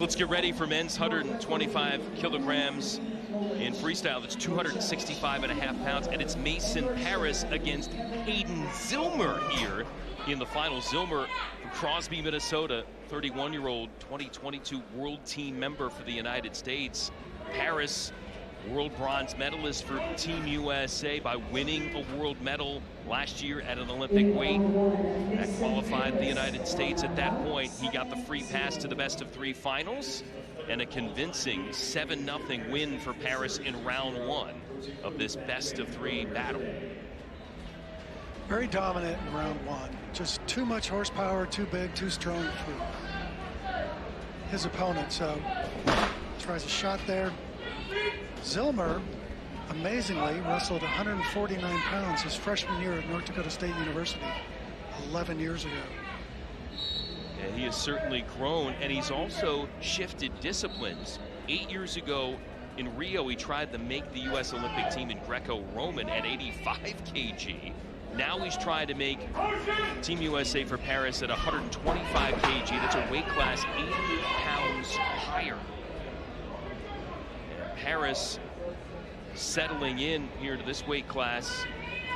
Let's get ready for men's 125 kilograms in freestyle. That's 265.5 pounds, and it's Mason Parris against Hayden Zillmer here in the final. Zillmer from Crosby, Minnesota, 31-year-old 2022 World Team member for the United States. Parris, world bronze medalist for Team USA by winning a world medal last year at an Olympic weight. That qualified the United States at that point. He got the free pass to the best-of-3 finals and a convincing 7-0 win for Parris in round 1 of this best-of-3 battle. Very dominant in round 1. Just too much horsepower, too big, too strong for his opponent. So tries a shot there. Zillmer, amazingly, wrestled 149 pounds his freshman year at North Dakota State University 11 years ago. Yeah, he has certainly grown, and he's also shifted disciplines. 8 years ago in Rio, he tried to make the U.S. Olympic team in Greco-Roman at 85 kg. Now he's trying to make Team USA for Parris at 125 kg. That's a weight class 80 pounds higher. Parris settling in here to this weight class.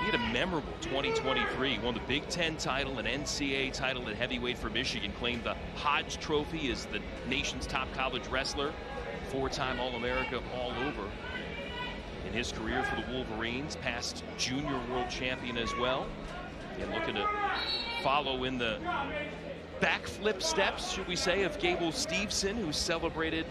He had a memorable 2023. Won the Big Ten title, an NCAA title at heavyweight for Michigan. Claimed the Hodge Trophy as the nation's top college wrestler. 4-time All-America all over in his career for the Wolverines. Past junior world champion as well. And looking to follow in the backflip steps, should we say, of Gable Steveson, who celebrated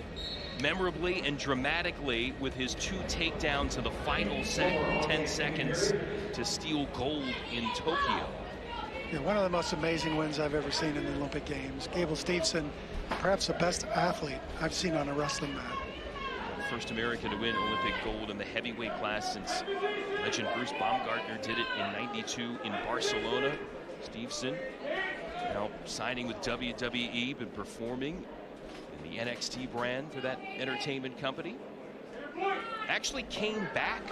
memorably and dramatically with his 2 takedowns in the final 10 seconds to steal gold in Tokyo. Yeah, one of the most amazing wins I've ever seen in the Olympic Games. Gable Steveson, perhaps the best athlete I've seen on a wrestling mat. The first American to win Olympic gold in the heavyweight class since legend Bruce Baumgartner did it in '92 in Barcelona. Steveson now signing with WWE, been performing in the NXT brand for that entertainment company. Actually came back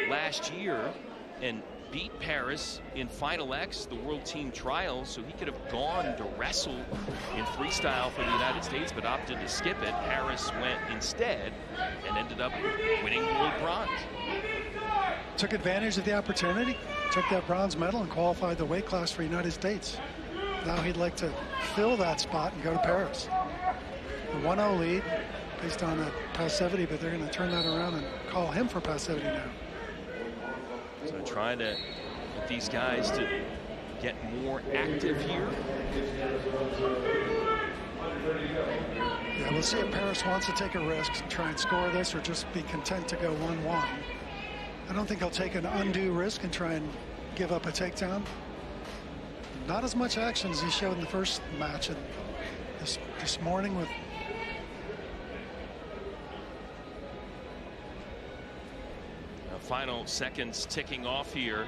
last year and beat Parris in Final X, the World Team Trials, so he could have gone to wrestle in freestyle for the United States, but opted to skip it. Parris went instead and ended up winning world bronze. Took advantage of the opportunity, took that bronze medal and qualified the weight class for the United States. Now he'd like to fill that spot and go to Parris. The 1-0 lead based on a passivity, but they're going to turn that around and call him for passivity now. So trying to get these guys to get more active here. Yeah, we'll see if Parris wants to take a risk and try and score this or just be content to go 1-1. I don't think he'll take an undue risk and try and give up a takedown. Not as much action as he showed in the first match and this morning with final seconds ticking off here,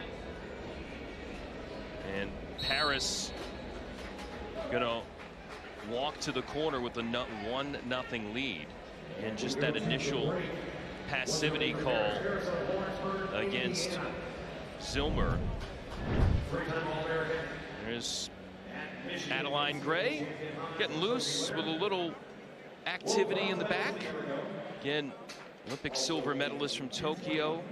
and Parris gonna walk to the corner with a 1-0 lead, and just that initial passivity call against Zillmer. There's Adeline Gray getting loose with a little activity in the back. Again, Olympic silver medalist from Tokyo,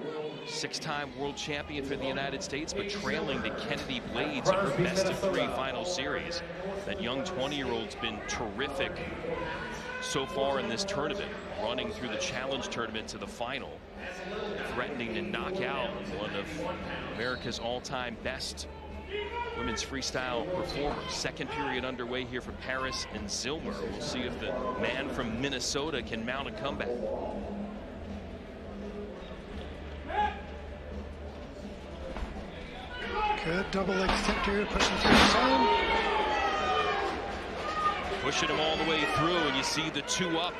6-time world champion for the United States, but trailing to Kennedy Blades in her best-of-3 final series. That young 20-year-old's been terrific so far in this tournament, running through the challenge tournament to the final, threatening to knock out one of America's all-time best women's freestyle performers. Second period underway here for Parris and Zillmer. We'll see if the man from Minnesota can mount a comeback. good double leg kick here, pushing through the zone. Pushing him all the way through, and you see the 2-up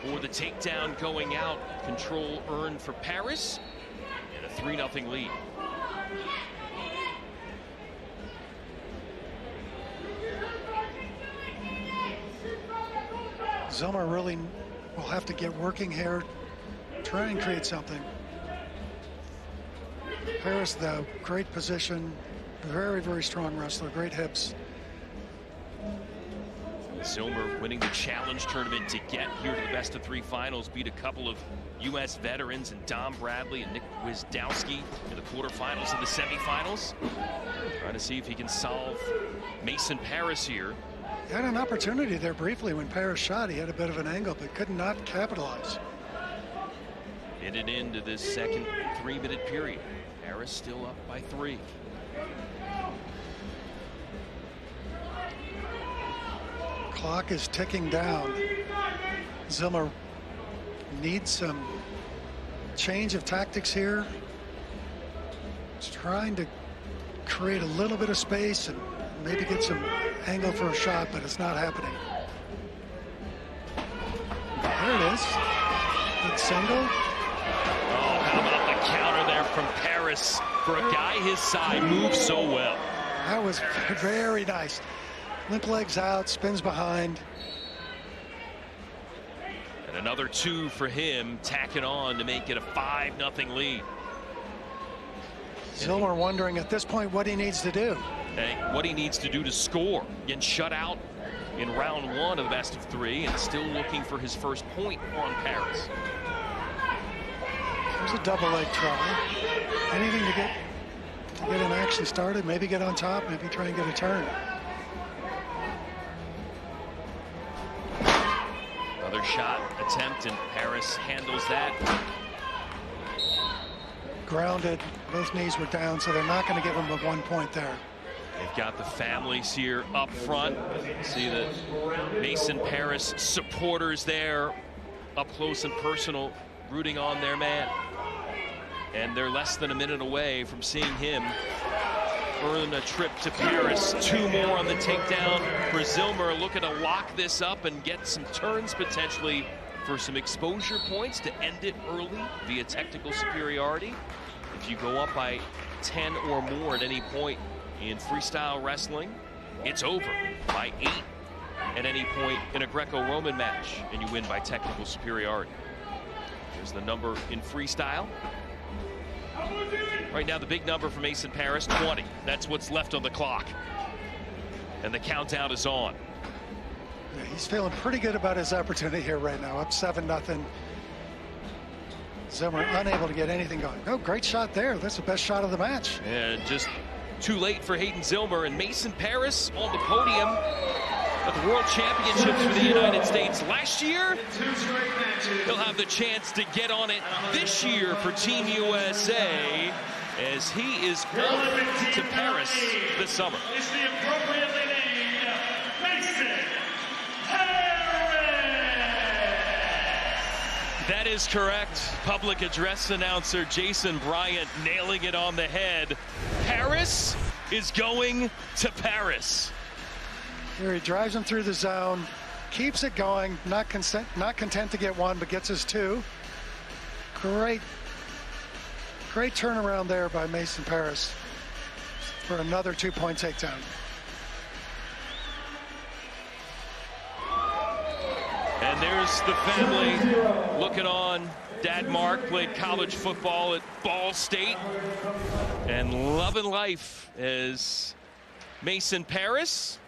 or the takedown going out. Control earned for Parris, and a 3-0 lead. Zillmer really will have to get working here, try and create something. Parris, though, great position, very, very strong wrestler, great hips. Zillmer winning the challenge tournament to get here to the best-of-3 finals, beat a couple of U.S. veterans and Dom Bradley and Nick Wisdowski in the quarterfinals and the semifinals. Trying to see if he can solve Mason Parris here. He had an opportunity there briefly when Parris shot. He had a bit of an angle, but could not capitalize. Headed into this second 3-minute period. Parris still up by 3. Clock is ticking down. Zillmer needs some change of tactics here. He's trying to create a little bit of space and maybe get some angle for a shot, but it's not happening. There it is. Good single. Oh, how about the counter there from Parris? For a guy his size, moves so well. That was very nice. Limp legs out, spins behind. And another 2 for him, tacking on to make it a 5-0 lead. Zillmer wondering at this point what he needs to do. What he needs to do to score. Getting shut out in round 1 of the best-of-3 and still looking for his first point on Parris. There's a double leg try. Anything to get an action started, maybe get on top, maybe try and get a turn. Another shot attempt, and Parris handles that. Grounded, both knees were down, so they're not going to give him a 1 point there. They've got the families here up front. See the Mason Parris supporters there, up close and personal, rooting on their man. And they're less than a minute away from seeing him earn a trip to Parris. 2 more on the takedown for Zillmer, looking to lock this up and get some turns potentially for some exposure points to end it early via technical superiority. If you go up by 10 or more at any point in freestyle wrestling, it's over by 8 at any point in a Greco-Roman match, and you win by technical superiority. Here's the number in freestyle. Right now, the big number for Mason Parris, 20. That's what's left on the clock. And the countdown is on. Yeah, he's feeling pretty good about his opportunity here right now, up 7-0. Zillmer unable to get anything going. Oh, great shot there. That's the best shot of the match. And just too late for Hayden Zillmer, and Mason Parris on the podium at the World Championships for the United States last year. He'll have the chance to get on it this year for Team USA as he is off to Parris this summer. Is the appropriately named Mason Parris. That is correct. Public address announcer Jason Bryant nailing it on the head. Parris is going to Parris. Here he drives him through the zone, keeps it going, not content to get 1, but gets his 2. Great turnaround there by Mason Parris for another 2-point takedown. And there's the family looking on. Dad Mark played college football at Ball State and loving life as Mason Parris